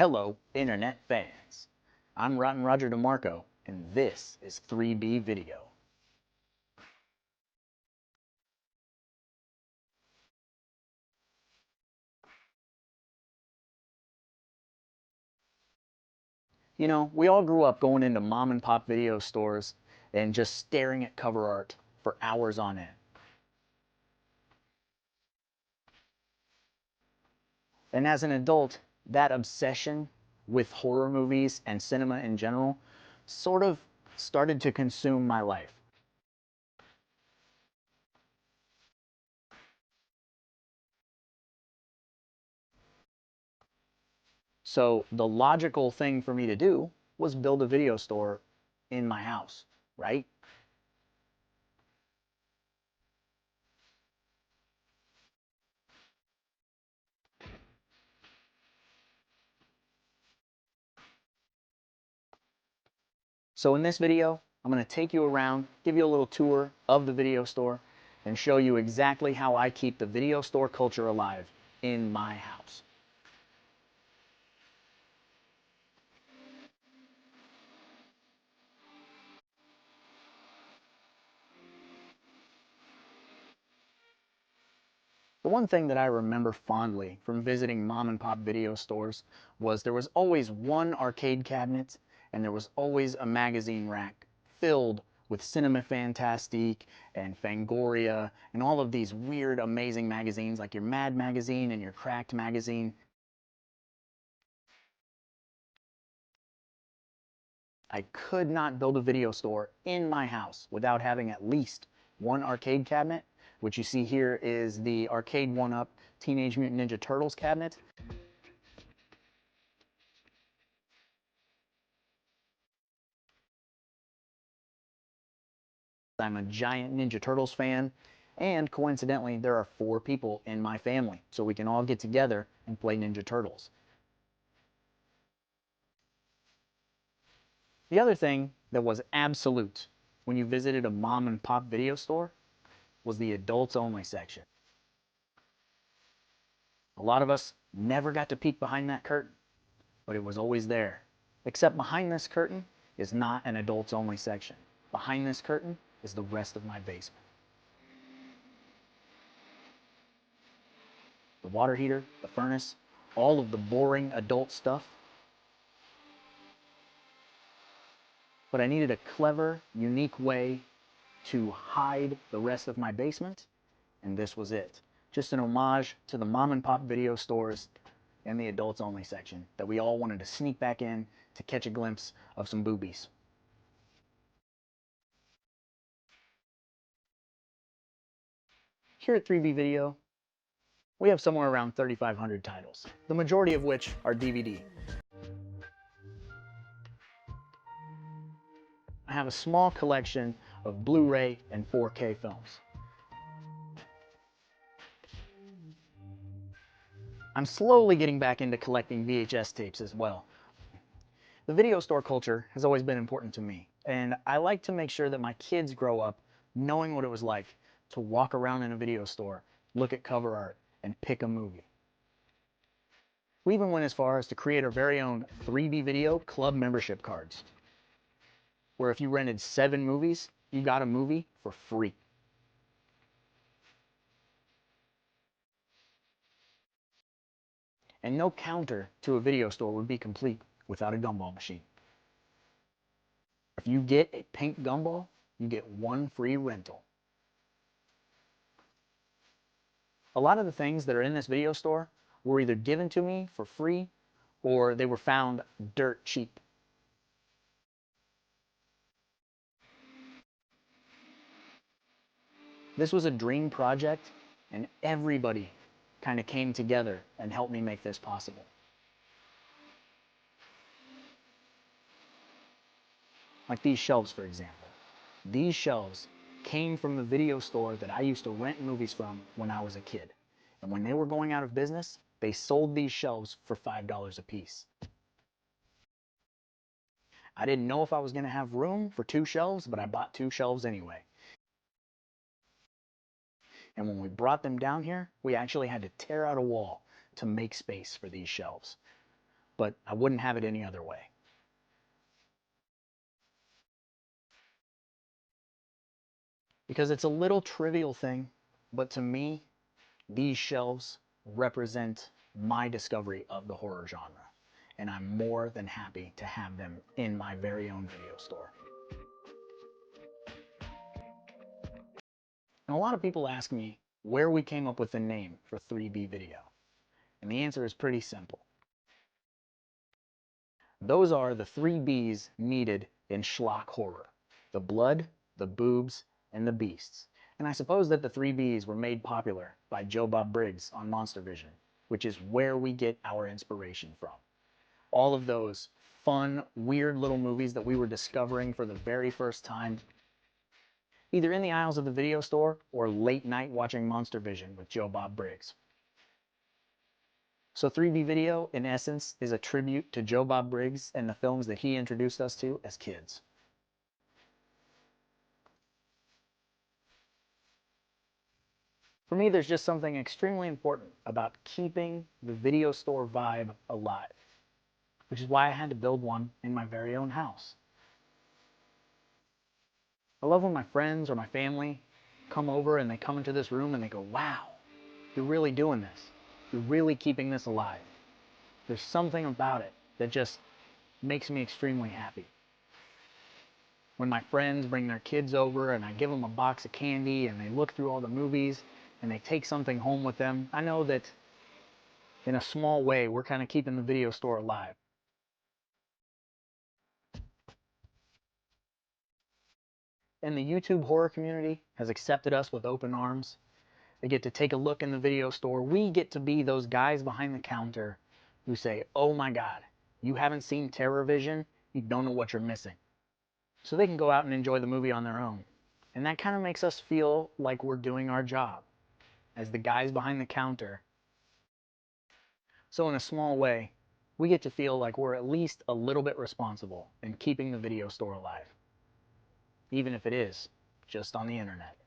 Hello, Internet fans. I'm Rottin Roger DeMarco, and this is 3B Video. You know, we all grew up going into mom and pop video stores and just staring at cover art for hours on end. And as an adult, that obsession with horror movies and cinema in general sort of started to consume my life. So the logical thing for me to do was build a video store in my house, right? So in this video, I'm going to take you around, give you a little tour of the video store, and show you exactly how I keep the video store culture alive in my house. The one thing that I remember fondly from visiting mom and pop video stores was there was always one arcade cabinet and there was always a magazine rack filled with Cinema Fantastique and Fangoria and all of these weird, amazing magazines like your Mad magazine and your Cracked magazine. I could not build a video store in my house without having at least one arcade cabinet, which you see here is the Arcade 1-Up Teenage Mutant Ninja Turtles cabinet. I'm a giant Ninja Turtles fan, and coincidentally, there are 4 people in my family, so we can all get together and play Ninja Turtles. The other thing that was absolute when you visited a mom and pop video store was the adults only section. A lot of us never got to peek behind that curtain, but it was always there. Except behind this curtain is not an adults only section. Behind this curtain is the rest of my basement. The water heater, the furnace, all of the boring adult stuff. But I needed a clever, unique way to hide the rest of my basement, and this was it. Just an homage to the mom and pop video stores and the adults only section that we all wanted to sneak back in to catch a glimpse of some boobies. Here at 3B Video, we have somewhere around 3,500 titles, the majority of which are DVD. I have a small collection of Blu-ray and 4K films. I'm slowly getting back into collecting VHS tapes as well. The video store culture has always been important to me, and I like to make sure that my kids grow up knowing what it was like to walk around in a video store, look at cover art, and pick a movie. We even went as far as to create our very own 3B Video Club membership cards, where if you rented 7 movies, you got a movie for free. And no counter to a video store would be complete without a gumball machine. If you get a pink gumball, you get 1 free rental. A lot of the things that are in this video store were either given to me for free or they were found dirt cheap. This was a dream project, and everybody kind of came together and helped me make this possible. Like these shelves, for example. These shelves came from the video store that I used to rent movies from when I was a kid. And when they were going out of business, they sold these shelves for $5 a piece. I didn't know if I was going to have room for 2 shelves, but I bought 2 shelves anyway. And when we brought them down here, we actually had to tear out a wall to make space for these shelves. but I wouldn't have it any other way. Because it's a little trivial thing, but to me, these shelves represent my discovery of the horror genre, and I'm more than happy to have them in my very own video store. And a lot of people ask me where we came up with the name for 3B Video, and the answer is pretty simple. Those are the 3Bs needed in schlock horror: the blood, the boobs, and the beasts. And I suppose that the 3Bs were made popular by Joe Bob Briggs on Monster Vision, which is where we get our inspiration from. All of those fun, weird little movies that we were discovering for the very first time, either in the aisles of the video store or late night watching Monster Vision with Joe Bob Briggs. So 3B Video, in essence, is a tribute to Joe Bob Briggs and the films that he introduced us to as kids. For me, there's just something extremely important about keeping the video store vibe alive, which is why I had to build one in my very own house. I love when my friends or my family come over and they come into this room and they go, "Wow, you're really doing this. You're really keeping this alive." There's something about it that just makes me extremely happy. When my friends bring their kids over and I give them a box of candy and they look through all the movies and they take something home with them, I know that in a small way we're kind of keeping the video store alive. And the YouTube horror community has accepted us with open arms. They get to take a look in the video store. We get to be those guys behind the counter who say, "Oh my God, you haven't seen Terror Vision? You don't know what you're missing." So they can go out and enjoy the movie on their own. And that kind of makes us feel like we're doing our job as the guys behind the counter. So in a small way, we get to feel like we're at least a little bit responsible in keeping the video store alive, even if it is just on the internet.